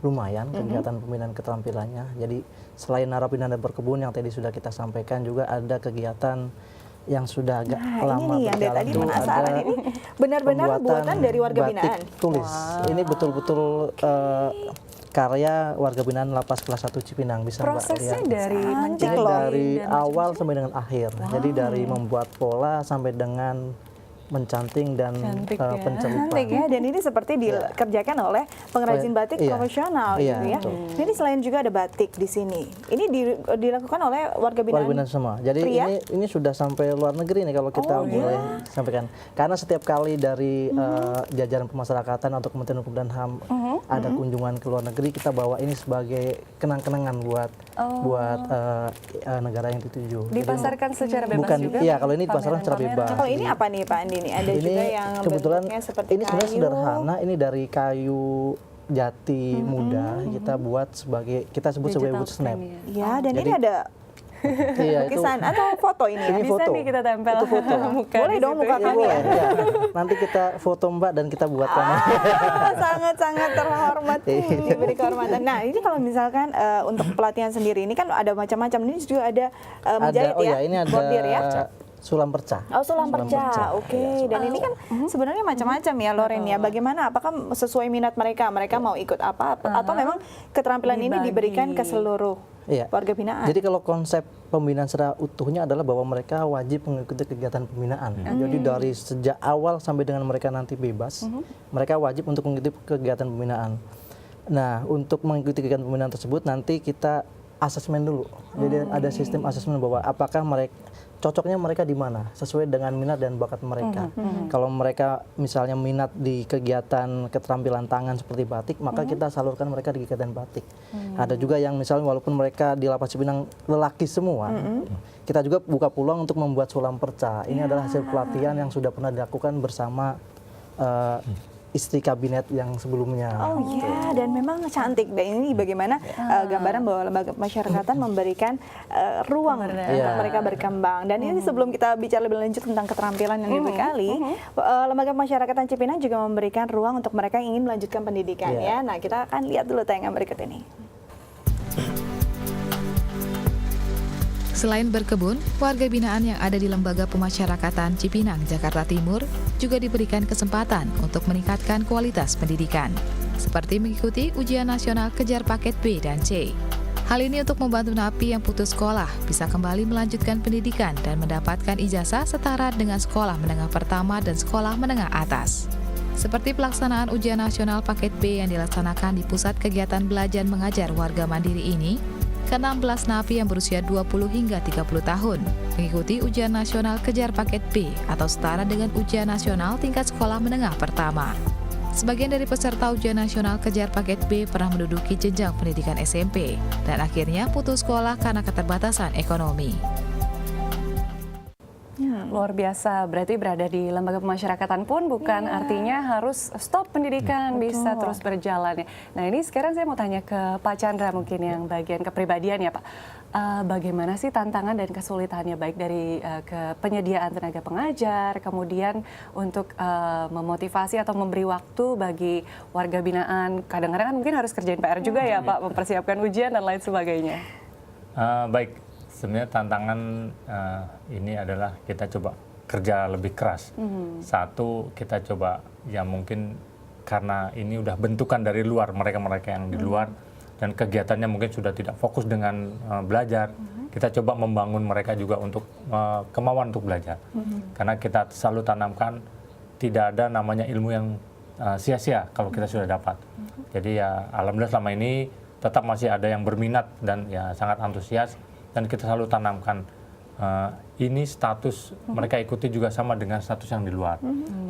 Speaker 16: lumayan kegiatan pembinaan keterampilannya. Jadi selain narapidana berkebun yang tadi sudah kita sampaikan, juga ada kegiatan yang sudah agak lama
Speaker 1: ini yang dari tadi penasaran, ini benar-benar buatan dari warga binaan.
Speaker 16: Tulis. Ini betul-betul karya warga binaan Lapas Kelas 1 Cipinang. Bisa
Speaker 2: prosesnya
Speaker 16: Mbak lihat.
Speaker 2: dari
Speaker 16: awal sampai dengan akhir. Jadi dari membuat pola sampai dengan mencanting dan pencelupan.
Speaker 1: Cantik ya, dan ini seperti dikerjakan oleh pengrajin batik profesional gitu ya. Ini selain juga ada batik di sini. Ini dilakukan oleh warga binaan.
Speaker 16: Warga binaan semua. Jadi ini sudah sampai luar negeri nih kalau kita boleh sampaikan. Karena setiap kali dari jajaran pemasyarakatan atau Kementerian Hukum dan HAM ada kunjungan ke luar negeri, kita bawa ini sebagai kenang-kenangan buat negara yang dituju.
Speaker 2: Dipasarkan secara bebas juga?
Speaker 16: Iya, kalau ini dipasarkan secara bebas.
Speaker 1: Kalau ini apa nih Pak Andi? Ada
Speaker 16: ini
Speaker 1: juga yang
Speaker 16: kebetulan
Speaker 1: seperti
Speaker 16: ini sebenarnya sederhana, ini dari kayu jati muda kita buat sebagai, kita sebut sebagai wood snap.
Speaker 1: Ya, dan ini ada
Speaker 16: Iya, itu
Speaker 1: Lukisan atau foto ini ya?
Speaker 16: Ini
Speaker 2: Bisa
Speaker 16: foto.
Speaker 2: nih kita tempel
Speaker 16: Itu foto.
Speaker 2: muka
Speaker 1: Boleh
Speaker 2: di
Speaker 1: dong
Speaker 2: situ
Speaker 1: muka
Speaker 2: ya.
Speaker 1: kami
Speaker 16: boleh,
Speaker 1: ya?
Speaker 16: ya. Nanti kita foto Mbak dan kita buatkan.
Speaker 1: Sangat-sangat terhormat, diberi kehormatan. Nah, ini kalau misalkan untuk pelatihan sendiri ini kan ada macam-macam. Ini juga ada menjahit
Speaker 16: Oh
Speaker 1: ya,
Speaker 16: ya, ini ada
Speaker 1: bordir ya.
Speaker 16: sulam perca.
Speaker 1: Oh, sulam perca. Oke. Dan ini kan sebenarnya macam-macam ya, Loren ya. Bagaimana? Apakah sesuai minat mereka? Mereka mau ikut apa? Atau memang keterampilan ini
Speaker 2: Dibagi.
Speaker 1: diberikan ke seluruh
Speaker 16: Iya.
Speaker 1: warga binaan?
Speaker 16: Jadi kalau konsep pembinaan secara utuhnya adalah bahwa mereka wajib mengikuti kegiatan pembinaan. Jadi dari sejak awal sampai dengan mereka nanti bebas, mereka wajib untuk mengikuti kegiatan pembinaan. Nah, untuk mengikuti kegiatan pembinaan tersebut nanti kita asesmen dulu. Jadi ada sistem asesmen bahwa apakah mereka cocoknya mereka di mana sesuai dengan minat dan bakat mereka. Kalau mereka misalnya minat di kegiatan keterampilan tangan seperti batik, maka kita salurkan mereka di kegiatan batik. Ada juga yang misalnya walaupun mereka di Lapas Cipinang lelaki semua, kita juga buka peluang untuk membuat sulam perca. Ini adalah hasil pelatihan yang sudah pernah dilakukan bersama istri kabinet yang sebelumnya.
Speaker 1: Oh iya, dan memang cantik. Dan ini bagaimana gambaran bahwa lembaga pemasyarakatan memberikan ruang untuk mereka berkembang. Dan ini sebelum kita bicara lebih lanjut tentang keterampilan yang dibekali, lembaga pemasyarakatan Cipinang juga memberikan ruang untuk mereka yang ingin melanjutkan pendidikan ya. Nah, kita akan lihat dulu tayangan berikut ini.
Speaker 13: Selain berkebun, warga binaan yang ada di Lembaga Pemasyarakatan Cipinang, Jakarta Timur juga diberikan kesempatan untuk meningkatkan kualitas pendidikan, seperti mengikuti ujian nasional kejar paket B dan C. Hal ini untuk membantu napi yang putus sekolah bisa kembali melanjutkan pendidikan dan mendapatkan ijazah setara dengan sekolah menengah pertama dan sekolah menengah atas. Seperti pelaksanaan ujian nasional paket B yang dilaksanakan di Pusat Kegiatan Belajar Mengajar Warga Mandiri ini, ke-16 napi yang berusia 20 hingga 30 tahun mengikuti ujian nasional kejar paket B atau setara dengan ujian nasional tingkat sekolah menengah pertama. Sebagian dari peserta ujian nasional kejar paket B pernah menduduki jenjang pendidikan SMP dan akhirnya putus sekolah karena keterbatasan ekonomi.
Speaker 2: Luar biasa, berarti berada di lembaga pemasyarakatan pun bukan artinya harus stop pendidikan, bisa terus berjalan ya. Nah ini sekarang saya mau tanya ke Pak Chandra mungkin yang bagian kepribadian ya Pak. Bagaimana sih tantangan dan kesulitannya baik dari penyediaan tenaga pengajar, kemudian untuk memotivasi atau memberi waktu bagi warga binaan, kadang-kadang kan mungkin harus kerjain PR juga ya Pak, mempersiapkan ujian dan lain sebagainya.
Speaker 15: Baik. Sebenarnya tantangan ini adalah kita coba kerja lebih keras. Satu, kita coba ya mungkin karena ini udah bentukan dari luar, mereka-mereka yang di luar dan kegiatannya mungkin sudah tidak fokus dengan belajar. Kita coba membangun mereka juga untuk kemauan untuk belajar. Karena kita selalu tanamkan tidak ada namanya ilmu yang sia-sia kalau kita sudah dapat. Jadi ya alhamdulillah selama ini tetap masih ada yang berminat dan ya sangat antusias. Dan kita selalu tanamkan ini status mereka ikuti juga sama dengan status yang di luar.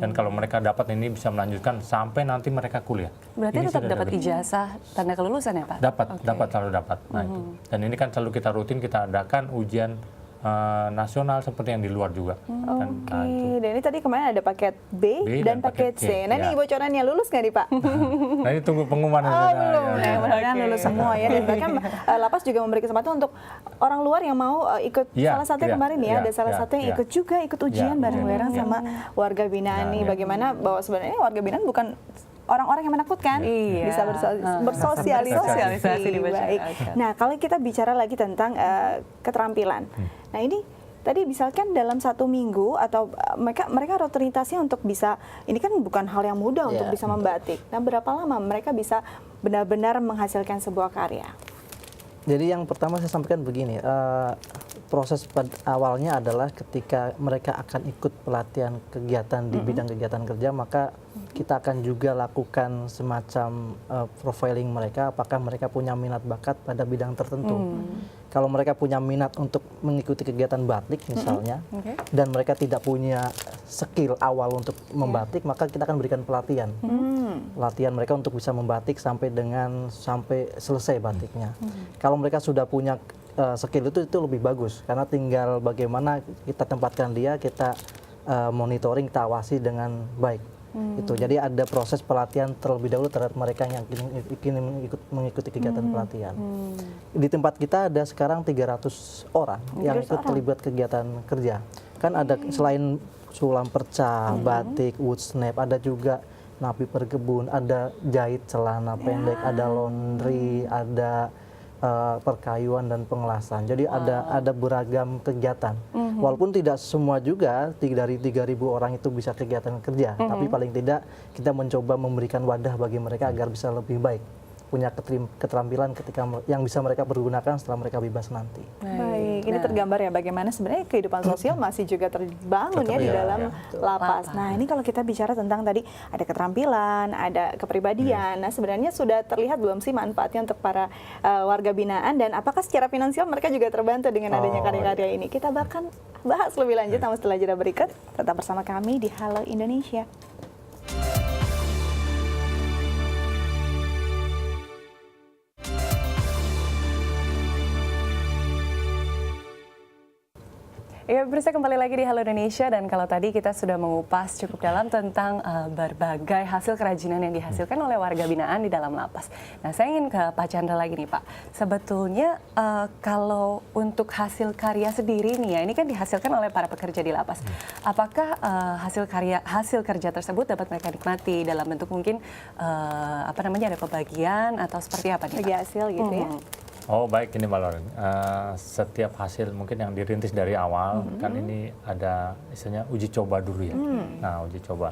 Speaker 15: Dan kalau mereka dapat ini bisa melanjutkan sampai nanti mereka kuliah.
Speaker 2: Berarti
Speaker 15: ini
Speaker 2: tetap dapat ijazah tanda kelulusan ya Pak?
Speaker 15: Dapat selalu dapat. Nah, itu. Dan ini kan selalu kita rutin kita adakan ujian nasional seperti yang di luar juga.
Speaker 1: Dan ini tadi kemarin ada paket B dan paket C. Nah ini bocorannya lulus nggak nih Pak?
Speaker 15: Nah ini tunggu pengumuman.
Speaker 1: Belum. Mudah-mudahan lulus semua ya. Dan bahkan Lapas juga memberi kesempatan untuk orang luar yang mau ikut. Salah satu kemarin ya, ada salah satu yang ikut juga, ikut ujian bareng-bareng sama warga binaan nih. Bagaimana bahwa sebenarnya warga binaan bukan orang-orang yang menakutkan, bisa bersosialisasi di masyarakat. Nah, kalau kita bicara lagi tentang keterampilan, nah ini tadi misalkan dalam 1 minggu atau mereka rutinitasnya untuk bisa, ini kan bukan hal yang mudah untuk bisa membatik. Nah, berapa lama mereka bisa benar-benar menghasilkan sebuah karya?
Speaker 16: Jadi yang pertama saya sampaikan begini, proses awalnya adalah ketika mereka akan ikut pelatihan kegiatan di bidang kegiatan kerja, maka kita akan juga lakukan semacam profiling mereka, apakah mereka punya minat bakat pada bidang tertentu. Kalau mereka punya minat untuk mengikuti kegiatan batik misalnya, dan mereka tidak punya skill awal untuk membatik, maka kita akan berikan pelatihan. Pelatihan mereka untuk bisa membatik sampai selesai batiknya. Kalau mereka sudah punya skill itu lebih bagus, karena tinggal bagaimana kita tempatkan dia, kita monitoring, kita awasi dengan baik. Itu. Jadi ada proses pelatihan terlebih dahulu terhadap mereka yang ingin mengikuti kegiatan pelatihan. Di tempat kita ada sekarang 300 orang yang ikut terlibat kegiatan kerja. Kan ada selain sulam perca, batik, wood snap, ada juga napi perkebun, ada jahit celana pendek, ada laundry, ada perkayuan dan pengelasan. Jadi ada beragam kegiatan. Walaupun tidak semua juga dari 3.000 orang itu bisa kegiatan kerja, tapi paling tidak kita mencoba memberikan wadah bagi mereka agar bisa lebih baik, punya keterampilan ketika yang bisa mereka pergunakan setelah mereka bebas nanti.
Speaker 1: Baik, ini tergambar ya bagaimana sebenarnya kehidupan sosial masih juga terbangun ya di dalam lapas. Nah, ini kalau kita bicara tentang tadi ada keterampilan, ada kepribadian. Nah, sebenarnya sudah terlihat belum sih manfaatnya untuk para warga binaan, dan apakah secara finansial mereka juga terbantu dengan adanya karya-karya ini? Kita bahkan bahas lebih lanjut namun setelah jeda berikut. Tetap bersama kami di Halo Indonesia.
Speaker 2: Ya, pemirsa, kembali lagi di Halo Indonesia, dan kalau tadi kita sudah mengupas cukup dalam tentang berbagai hasil kerajinan yang dihasilkan oleh warga binaan di dalam lapas. Nah, saya ingin ke Pak Chandra lagi nih, Pak. Sebetulnya kalau untuk hasil karya sendiri nih ya, ini kan dihasilkan oleh para pekerja di lapas. Apakah hasil kerja tersebut dapat mereka nikmati dalam bentuk mungkin ada pembagian atau seperti apa nih, Pak?
Speaker 1: Bagi hasil gitu ya.
Speaker 15: Oh baik, ini Mbak Loren. Setiap hasil mungkin yang dirintis dari awal kan ini ada istilahnya uji coba dulu ya. Nah, uji coba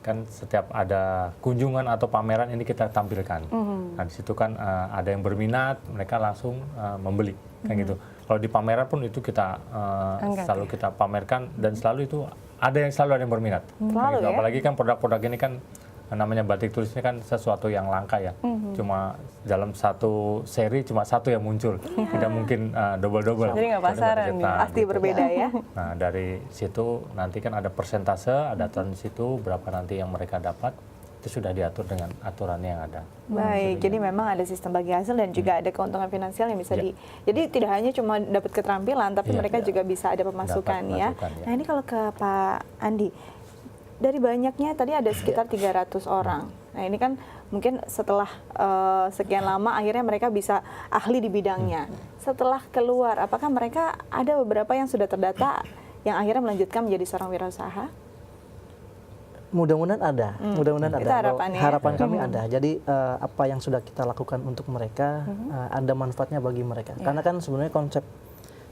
Speaker 15: kan setiap ada kunjungan atau pameran ini kita tampilkan. Nah, di situ kan ada yang berminat, mereka langsung membeli kan gitu. Kalau di pameran pun itu kita selalu kita pamerkan, dan selalu itu selalu ada yang berminat. Gitu. Apalagi kan produk-produk ini kan namanya batik tulisnya kan sesuatu yang langka ya. Cuma dalam satu seri cuma satu yang muncul. Tidak mungkin double-double.
Speaker 2: Jadi nggak pasaran nih.
Speaker 1: Pasti berbeda ya.
Speaker 15: Nah, dari situ nanti kan ada persentase, ada di situ berapa nanti yang mereka dapat. Itu sudah diatur dengan aturan yang ada.
Speaker 1: Baik, jadi memang ada sistem bagi hasil dan juga ada keuntungan finansial yang bisa jadi tidak hanya cuma dapat keterampilan, tapi mereka juga bisa ada pemasukan ya. Nah, ini kalau ke Pak Andi, dari banyaknya tadi ada sekitar 300 orang. Nah, ini kan mungkin setelah sekian lama akhirnya mereka bisa ahli di bidangnya. Setelah keluar, apakah mereka ada beberapa yang sudah terdata yang akhirnya melanjutkan menjadi seorang wirausaha?
Speaker 16: Mudah-mudahan ada, mudah-mudahan ada. Harapan kami ada. Jadi apa yang sudah kita lakukan untuk mereka ada manfaatnya bagi mereka. Karena kan sebenarnya konsep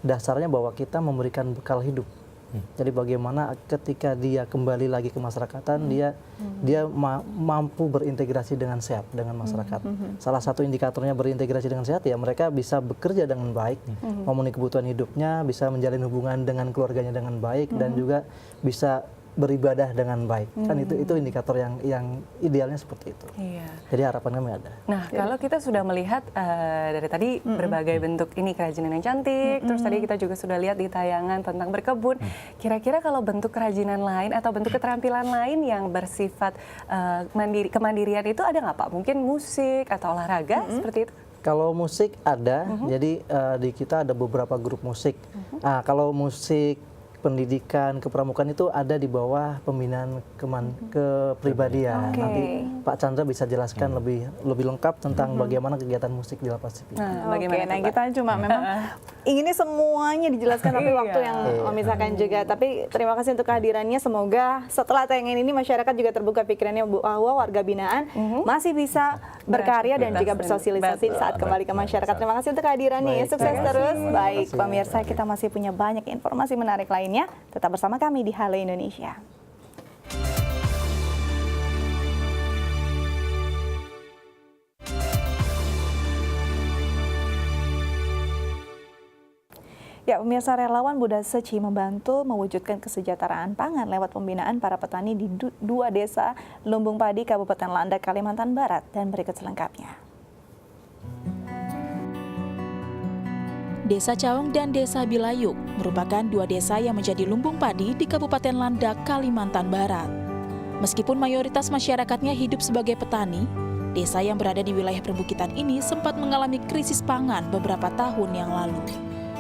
Speaker 16: dasarnya bahwa kita memberikan bekal hidup. Jadi bagaimana ketika dia kembali lagi ke masyarakatan, dia mampu berintegrasi dengan sehat dengan masyarakat. Salah satu indikatornya berintegrasi dengan sehat ya mereka bisa bekerja dengan baik, memenuhi kebutuhan hidupnya, bisa menjalin hubungan dengan keluarganya dengan baik, dan juga bisa beribadah dengan baik. Kan itu indikator yang idealnya seperti itu. Jadi harapan kami ada.
Speaker 2: Nah, kalau kita sudah melihat dari tadi berbagai bentuk ini kerajinan yang cantik, terus tadi kita juga sudah lihat di tayangan tentang berkebun. Kira-kira kalau bentuk kerajinan lain atau bentuk keterampilan lain yang bersifat kemandirian itu ada nggak, Pak? Mungkin musik atau olahraga seperti itu?
Speaker 16: Kalau musik ada, jadi di kita ada beberapa grup musik. Nah, kalau musik pendidikan, kepramukaan itu ada di bawah pembinaan kepribadian. Nanti Pak Chandra bisa jelaskan lebih lengkap tentang bagaimana kegiatan musik di lapas Cipinang.
Speaker 1: Nah, kita cuma memang inginnya semuanya dijelaskan, tapi waktu yang memisahkan juga. Tapi terima kasih untuk kehadirannya. Semoga setelah tayangan ini masyarakat juga terbuka pikirannya bahwa warga binaan masih bisa berkarya dan juga bersosialisasi saat kembali ke masyarakat. Terima kasih untuk kehadirannya. Sukses terus. Baik, pemirsa, kita masih punya banyak informasi menarik lainnya. Tetap bersama kami di Halo Indonesia. Ya, pemirsa, relawan Buddha Seci membantu mewujudkan kesejahteraan pangan lewat pembinaan para petani di 2 desa Lumbung Padi, Kabupaten Landak, Kalimantan Barat. Dan berikut selengkapnya.
Speaker 17: Desa Caong dan Desa Bilayuk merupakan 2 desa yang menjadi lumbung padi di Kabupaten Landak, Kalimantan Barat. Meskipun mayoritas masyarakatnya hidup sebagai petani, desa yang berada di wilayah perbukitan ini sempat mengalami krisis pangan beberapa tahun yang lalu.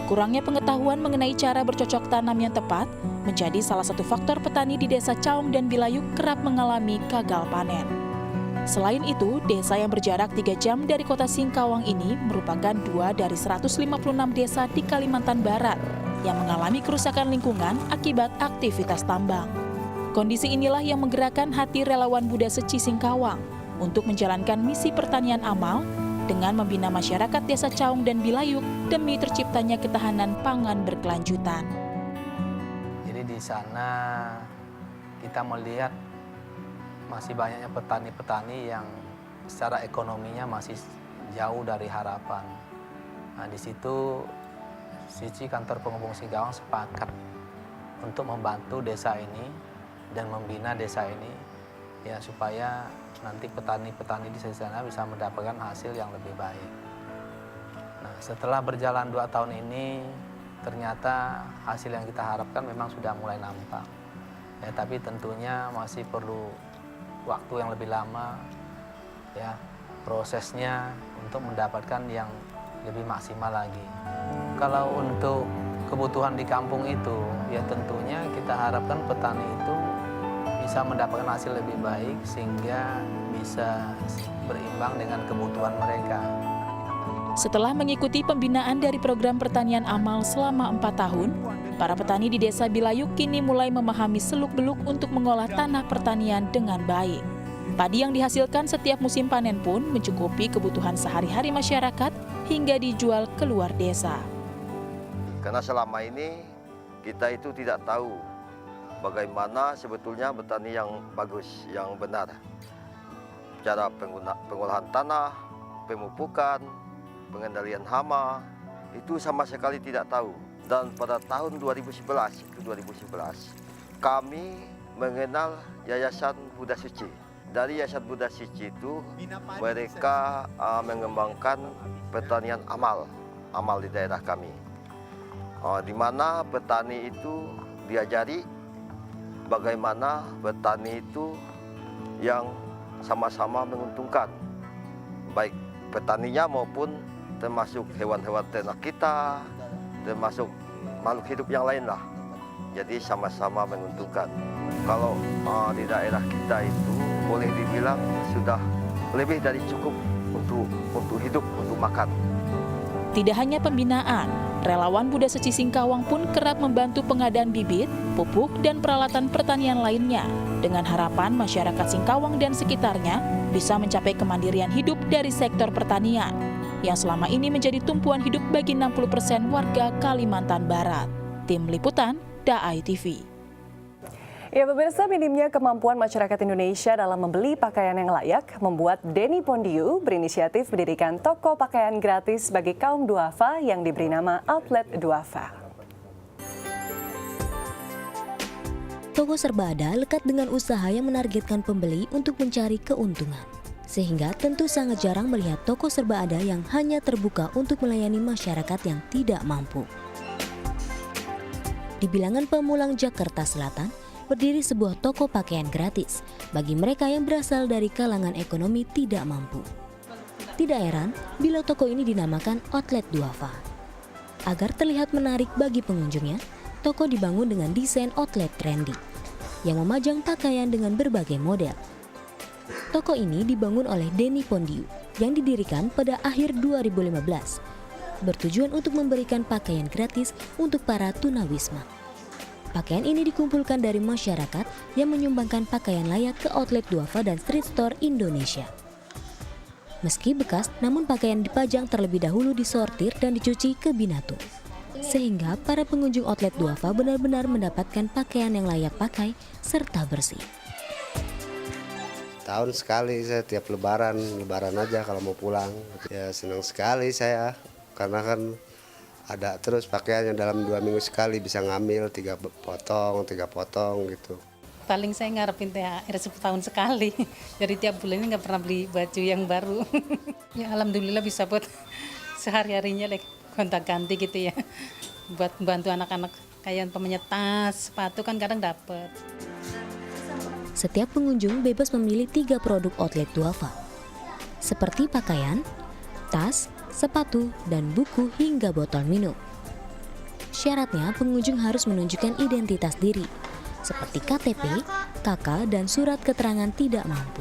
Speaker 17: Kurangnya pengetahuan mengenai cara bercocok tanam yang tepat menjadi salah satu faktor petani di Desa Caong dan Bilayuk kerap mengalami gagal panen. Selain itu, desa yang berjarak 3 jam dari kota Singkawang ini merupakan 2 dari 156 desa di Kalimantan Barat yang mengalami kerusakan lingkungan akibat aktivitas tambang. Kondisi inilah yang menggerakkan hati relawan Buddha Seci Singkawang untuk menjalankan misi pertanian amal dengan membina masyarakat Desa Caong dan Bilayuk demi terciptanya ketahanan pangan berkelanjutan.
Speaker 18: Jadi di sana kita melihat masih banyaknya petani-petani yang secara ekonominya masih jauh dari harapan. Nah, di situ sisi kantor penghubung Singkawang sepakat untuk membantu desa ini dan membina desa ini ya supaya nanti petani-petani di sana bisa mendapatkan hasil yang lebih baik. Nah, setelah berjalan 2 tahun ini ternyata hasil yang kita harapkan memang sudah mulai nampak. Ya, tapi tentunya masih perlu waktu yang lebih lama ya prosesnya untuk mendapatkan yang lebih maksimal lagi. Kalau untuk kebutuhan di kampung itu ya tentunya kita harapkan petani itu bisa mendapatkan hasil lebih baik sehingga bisa berimbang dengan kebutuhan mereka.
Speaker 17: Setelah mengikuti pembinaan dari program pertanian amal selama 4 tahun, para petani di Desa Bilayuk kini mulai memahami seluk-beluk untuk mengolah tanah pertanian dengan baik. Padi yang dihasilkan setiap musim panen pun mencukupi kebutuhan sehari-hari masyarakat hingga dijual keluar desa.
Speaker 19: Karena selama ini kita itu tidak tahu bagaimana sebetulnya bertani yang bagus, yang benar. Cara pengolahan tanah, pemupukan, pengendalian hama, itu sama sekali tidak tahu. Dan pada tahun 2011, kami mengenal Yayasan Buddha Seci. Dari Yayasan Buddha Seci itu, mereka mengembangkan pertanian amal di daerah kami. Di mana petani itu diajari bagaimana bertani itu yang sama-sama menguntungkan, baik petaninya maupun termasuk hewan-hewan ternak kita, termasuk makhluk hidup yang lain lah. Jadi sama-sama menguntungkan. Kalau di daerah kita itu boleh dibilang sudah lebih dari cukup untuk hidup, untuk makan.
Speaker 17: Tidak hanya pembinaan, relawan Buddha Seci Singkawang pun kerap membantu pengadaan bibit, pupuk, dan peralatan pertanian lainnya dengan harapan masyarakat Singkawang dan sekitarnya bisa mencapai kemandirian hidup dari sektor pertanian yang selama ini menjadi tumpuan hidup bagi 60% warga Kalimantan Barat. Tim Liputan, DAI TV.
Speaker 2: Ya pemirsa, minimnya kemampuan masyarakat Indonesia dalam membeli pakaian yang layak membuat Denny Pondiu berinisiatif mendirikan toko pakaian gratis bagi kaum duafa yang diberi nama Outlet Duafa.
Speaker 20: Toko serba ada lekat dengan usaha yang menargetkan pembeli untuk mencari keuntungan. Sehingga tentu sangat jarang melihat toko serba ada yang hanya terbuka untuk melayani masyarakat yang tidak mampu. Di bilangan Pamulang, Jakarta Selatan, berdiri sebuah toko pakaian gratis bagi mereka yang berasal dari kalangan ekonomi tidak mampu. Tidak heran bila toko ini dinamakan Outlet Duafa. Agar terlihat menarik bagi pengunjungnya, toko dibangun dengan desain outlet trendy yang memajang pakaian dengan berbagai model. Toko ini dibangun oleh Denny Pondiu yang didirikan pada akhir 2015, bertujuan untuk memberikan pakaian gratis untuk para tunawisma. Pakaian ini dikumpulkan dari masyarakat yang menyumbangkan pakaian layak ke Outlet Duafa dan Street Store Indonesia. Meski bekas, namun pakaian dipajang terlebih dahulu disortir dan dicuci ke Binatung. Sehingga para pengunjung Outlet Duafa benar-benar mendapatkan pakaian yang layak pakai serta bersih.
Speaker 21: Tahun sekali saya tiap lebaran aja kalau mau pulang. Ya senang sekali saya karena kan ada terus pakaiannya dalam 2 minggu sekali bisa ngambil 3 potong gitu.
Speaker 22: Paling saya ngarepin THR 10 tahun sekali. Jadi tiap bulan ini nggak pernah beli baju yang baru. Ya alhamdulillah bisa buat sehari-harinya gonta-ganti gitu ya. Buat bantu anak-anak kayak pemenye tas, sepatu kan kadang dapet.
Speaker 20: Setiap pengunjung bebas memilih 3 produk Outlet Duafa. Seperti pakaian, tas, sepatu, dan buku hingga botol minum. syaratnya pengunjung harus menunjukkan identitas diri, seperti KTP, KK, dan surat keterangan tidak mampu.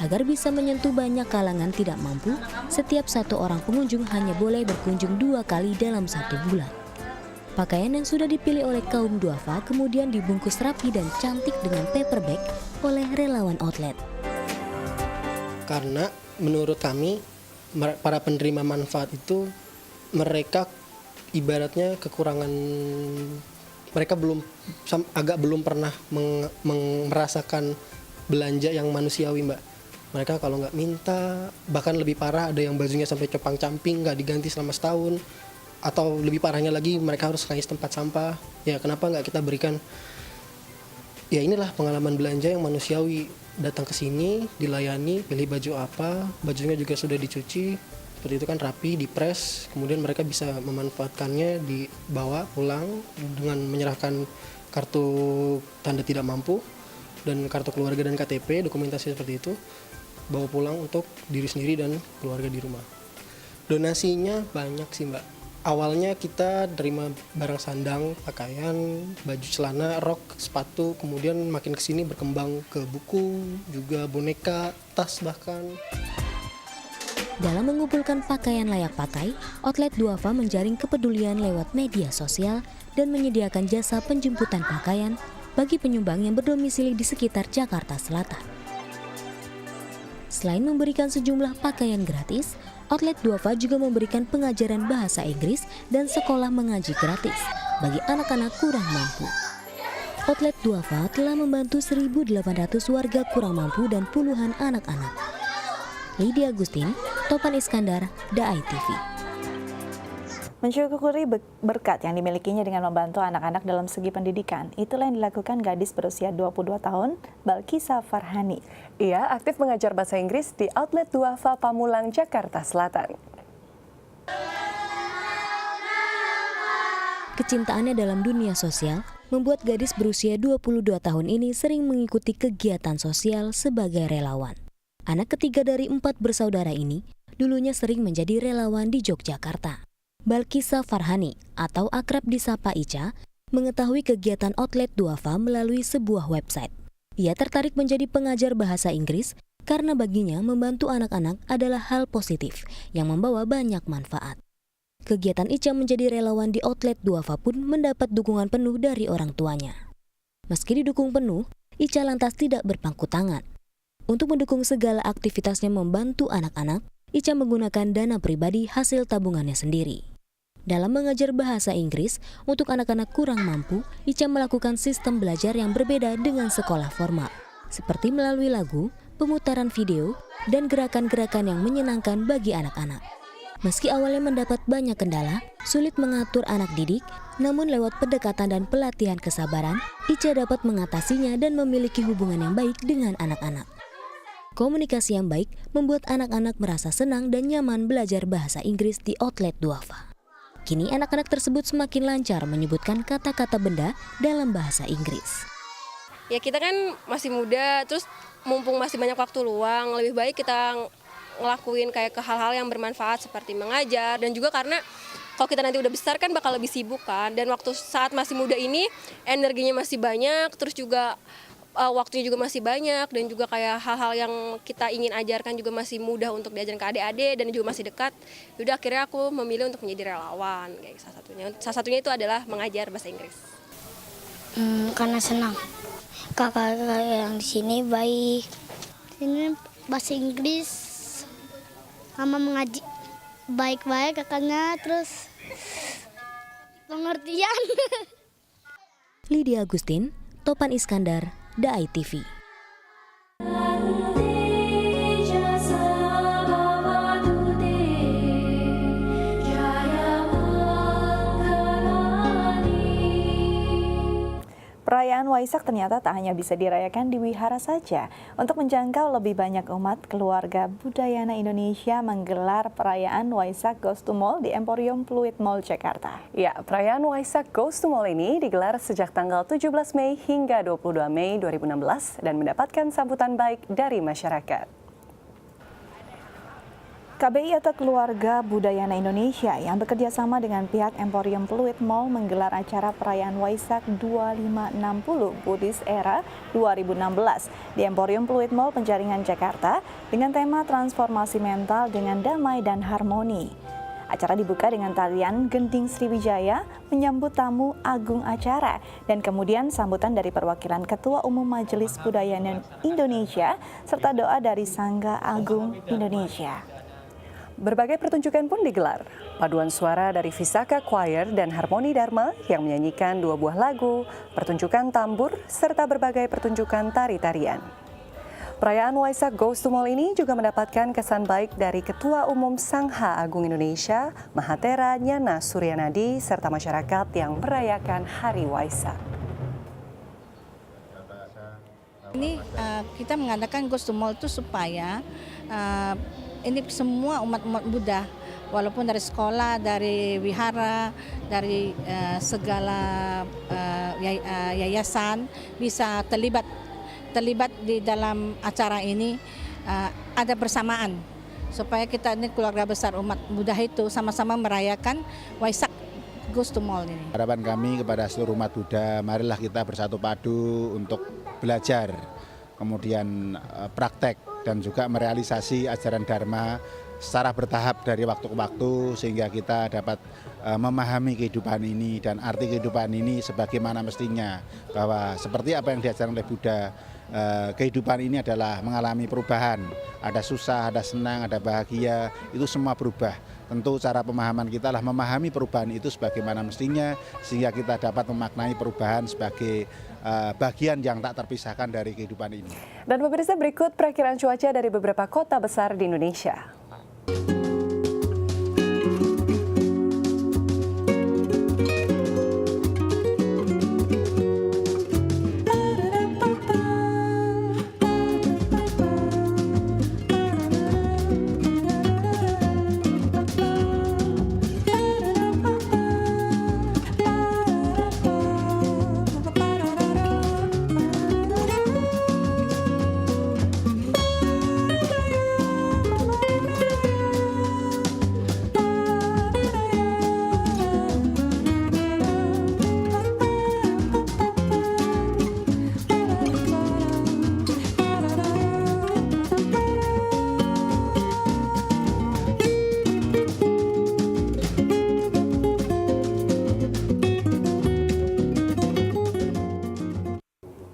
Speaker 20: Agar bisa menyentuh banyak kalangan tidak mampu, setiap satu orang pengunjung hanya boleh berkunjung 2 kali dalam 1 bulan. Pakaian yang sudah dipilih oleh kaum duafa kemudian dibungkus rapi dan cantik dengan paper bag oleh relawan outlet.
Speaker 4: Karena menurut kami, para penerima manfaat itu, mereka ibaratnya kekurangan, mereka belum pernah merasakan belanja yang manusiawi, Mbak. Mereka kalau nggak minta, bahkan lebih parah ada yang bajunya sampai compang-camping, nggak diganti selama setahun. Atau lebih parahnya lagi mereka harus nangis tempat sampah. Ya kenapa nggak kita berikan, ya inilah pengalaman belanja yang manusiawi. Datang ke sini, dilayani, pilih baju apa, bajunya juga sudah dicuci. Seperti itu kan rapi, dipres, kemudian mereka bisa memanfaatkannya, dibawa pulang dengan menyerahkan kartu tanda tidak mampu dan kartu keluarga dan KTP, dokumentasi seperti itu. Bawa pulang untuk diri sendiri dan keluarga di rumah. Donasinya banyak sih, Mbak. Awalnya kita terima barang sandang, pakaian, baju celana, rok, sepatu, kemudian makin kesini berkembang ke buku, juga boneka, tas bahkan.
Speaker 20: Dalam mengumpulkan pakaian layak pakai, outlet duafa menjaring kepedulian lewat media sosial dan menyediakan jasa penjemputan pakaian bagi penyumbang yang berdomisili di sekitar Jakarta Selatan. Selain memberikan sejumlah pakaian gratis, outlet duafa juga memberikan pengajaran bahasa Inggris dan sekolah mengaji gratis bagi anak-anak kurang mampu. Outlet duafa telah membantu 1.800 warga kurang mampu dan puluhan anak-anak. Lydia Agustin, Topan Iskandar, DAI TV.
Speaker 1: Mensyukuri berkat yang dimilikinya dengan membantu anak-anak dalam segi pendidikan, itulah yang dilakukan gadis berusia 22 tahun, Balkisa Farhani.
Speaker 2: Ia aktif mengajar bahasa Inggris di outlet duafa Pamulang, Jakarta Selatan.
Speaker 20: Kecintaannya dalam dunia sosial membuat gadis berusia 22 tahun ini sering mengikuti kegiatan sosial sebagai relawan. Anak ketiga dari 4 bersaudara ini dulunya sering menjadi relawan di Yogyakarta. Balkisa Farhani atau akrab disapa Ica mengetahui kegiatan outlet duafa melalui sebuah website. Ia tertarik menjadi pengajar bahasa Inggris karena baginya membantu anak-anak adalah hal positif yang membawa banyak manfaat. Kegiatan Ica menjadi relawan di outlet duafa pun mendapat dukungan penuh dari orang tuanya. Meski didukung penuh, Ica lantas tidak berpangku tangan. Untuk mendukung segala aktivitasnya membantu anak-anak, Ica menggunakan dana pribadi hasil tabungannya sendiri. Dalam mengajar bahasa Inggris untuk anak-anak kurang mampu, Ica melakukan sistem belajar yang berbeda dengan sekolah formal, seperti melalui lagu, pemutaran video, dan gerakan-gerakan yang menyenangkan bagi anak-anak. Meski awalnya mendapat banyak kendala, sulit mengatur anak didik, namun lewat pendekatan dan pelatihan kesabaran, Ica dapat mengatasinya dan memiliki hubungan yang baik dengan anak-anak. Komunikasi yang baik membuat anak-anak merasa senang dan nyaman belajar bahasa Inggris di outlet duafa. Kini anak-anak tersebut semakin lancar menyebutkan kata-kata benda dalam bahasa Inggris.
Speaker 5: Ya kita kan masih muda, terus mumpung masih banyak waktu luang, lebih baik kita ngelakuin kayak ke hal-hal yang bermanfaat seperti mengajar, dan juga karena kalau kita nanti udah besar kan bakal lebih sibuk kan, dan waktu saat masih muda ini energinya masih banyak, terus juga waktunya juga masih banyak, dan juga kayak hal-hal yang kita ingin ajarkan juga masih mudah untuk diajarkan ke adik-adik dan juga masih dekat. Yaudah akhirnya aku memilih untuk menjadi relawan. Kayak salah satunya itu adalah mengajar bahasa Inggris.
Speaker 23: Karena senang. Kakak yang di sini baik. Ini bahasa Inggris sama mengaji baik-baik kakaknya, terus pengertian.
Speaker 20: Lydia Agustin, Topan Iskandar, DAI TV.
Speaker 1: Perayaan Waisak ternyata tak hanya bisa dirayakan di wihara saja. Untuk menjangkau lebih banyak umat, keluarga Budayana Indonesia menggelar perayaan Waisak Goes to Mall di Emporium Pluit Mall Jakarta.
Speaker 2: Ya, perayaan Waisak Goes to Mall ini digelar sejak tanggal 17 Mei hingga 22 Mei 2016 dan mendapatkan sambutan baik dari masyarakat.
Speaker 1: KBI atau Keluarga Budayana Indonesia yang bekerja sama dengan pihak Emporium Pluit Mall menggelar acara perayaan Waisak 2560 Buddhist Era 2016 di Emporium Pluit Mall Penjaringan, Jakarta dengan tema transformasi mental dengan damai dan harmoni. Acara dibuka dengan tarian Gending Sriwijaya menyambut tamu agung acara dan kemudian sambutan dari perwakilan Ketua Umum Majelis Budaya Indonesia serta doa dari Sangga Agung Indonesia.
Speaker 2: Berbagai pertunjukan pun digelar. Paduan suara dari Visaka Choir dan Harmoni Dharma yang menyanyikan 2 buah lagu, pertunjukan tambur, serta berbagai pertunjukan tari-tarian. Perayaan Waisak Goes to Mall ini juga mendapatkan kesan baik dari Ketua Umum Sangha Agung Indonesia, Mahatera Nyana Suryanadi, serta masyarakat yang merayakan Hari Waisak.
Speaker 6: Ini kita mengadakan Goes to Mall itu supaya ini semua umat-umat Buddha, walaupun dari sekolah, dari wihara, dari segala yayasan bisa terlibat di dalam acara ini, ada bersamaan supaya kita ini keluarga besar umat Buddha itu sama-sama merayakan Waisak Goes to Mall ini.
Speaker 7: Harapan kami kepada seluruh umat Buddha, marilah kita bersatu padu untuk belajar, kemudian praktek dan juga merealisasi ajaran Dharma secara bertahap dari waktu ke waktu sehingga kita dapat memahami kehidupan ini dan arti kehidupan ini sebagaimana mestinya, bahwa seperti apa yang diajarkan oleh Buddha, kehidupan ini adalah mengalami perubahan, ada susah, ada senang, ada bahagia, itu semua berubah. Tentu cara pemahaman kita adalah memahami perubahan itu sebagaimana mestinya sehingga kita dapat memaknai perubahan sebagai bagian yang tak terpisahkan dari kehidupan ini.
Speaker 2: Dan pemirsa, berikut perakiraan cuaca dari beberapa kota besar di Indonesia.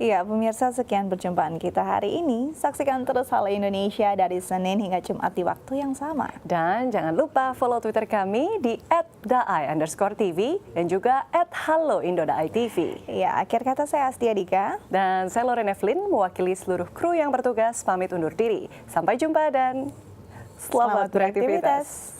Speaker 1: Ya, pemirsa, sekian perjumpaan kita hari ini. Saksikan terus Halo Indonesia dari Senin hingga Jumat di waktu yang sama.
Speaker 2: Dan jangan lupa follow Twitter kami di @daai_tv dan juga @haloindo_daai_tv.
Speaker 1: Ya, akhir kata saya Astia Dika.
Speaker 2: Dan saya Lorena Evelyn, mewakili seluruh kru yang bertugas, pamit undur diri. Sampai jumpa dan selamat beraktivitas.